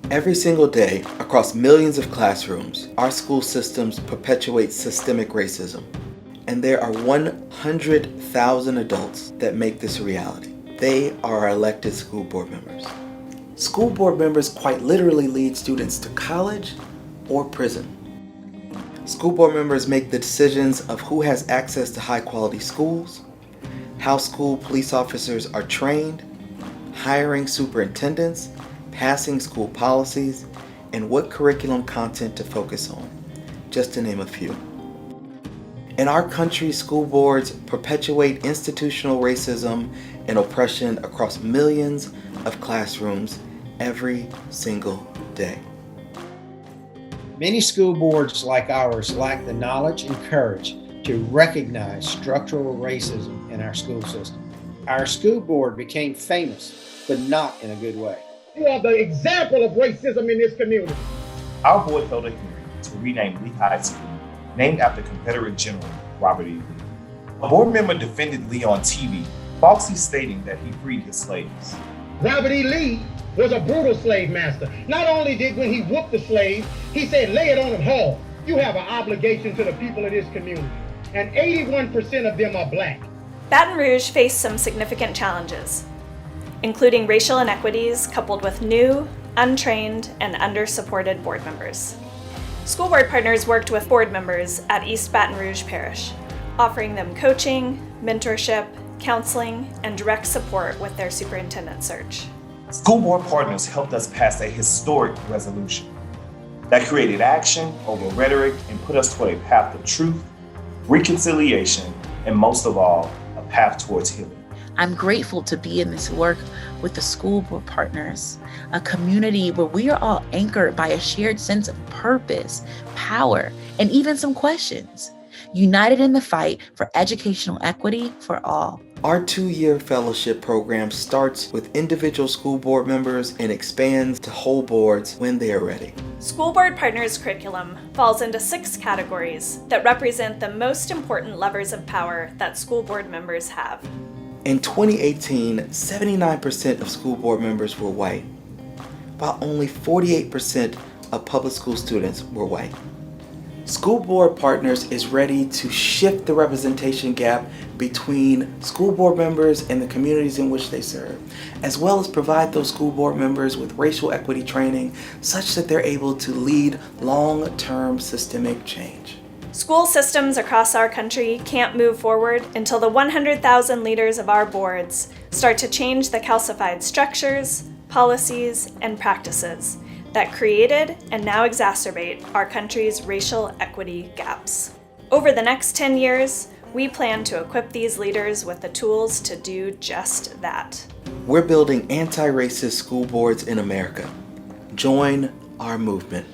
Every single day, across millions of classrooms, our school systems perpetuate systemic racism. And there are 100,000 adults that make this a reality. They are our elected school board members. School board members quite literally lead students to college or prison. School board members make the decisions of who has access to high-quality schools, how school police officers are trained, hiring superintendents, passing school policies, and what curriculum content to focus on, just to name a few. In our country, school boards perpetuate institutional racism and oppression across millions of classrooms every single day. Many school boards like ours lack the knowledge and courage to recognize structural racism in our school system. Our school board became famous, but not in a good way. You are the example of racism in this community. Our board held a hearing to rename Lee High School, named after Confederate General Robert E. Lee. A board member defended Lee on TV, falsely stating that he freed his slaves. Robert E. Lee was a brutal slave master. Not only did when he whooped the slaves, he said, lay it on them hard. You have an obligation to the people of this community. And 81% of them are black. Baton Rouge faced some significant challenges, including racial inequities coupled with new, untrained, and under-supported board members. School board partners worked with board members at East Baton Rouge Parish, offering them coaching, mentorship, counseling, and direct support with their superintendent search. School board partners helped us pass a historic resolution that created action over rhetoric and put us toward a path of truth, reconciliation, and most of all, a path towards healing. I'm grateful to be in this work with the school board partners, a community where we are all anchored by a shared sense of purpose, power, and even some questions, united in the fight for educational equity for all. Our 2-year fellowship program starts with individual school board members and expands to whole boards when they are ready. School board partners curriculum falls into 6 categories that represent the most important levers of power that school board members have. In 2018, 79% of school board members were white, while only 48% of public school students were white. School Board Partners is ready to shift the representation gap between school board members and the communities in which they serve, as well as provide those school board members with racial equity training such that they're able to lead long-term systemic change. School systems across our country can't move forward until the 100,000 leaders of our boards start to change the calcified structures, policies, and practices that created and now exacerbate our country's racial equity gaps. Over the next 10 years, we plan to equip these leaders with the tools to do just that. We're building anti-racist school boards in America. Join our movement.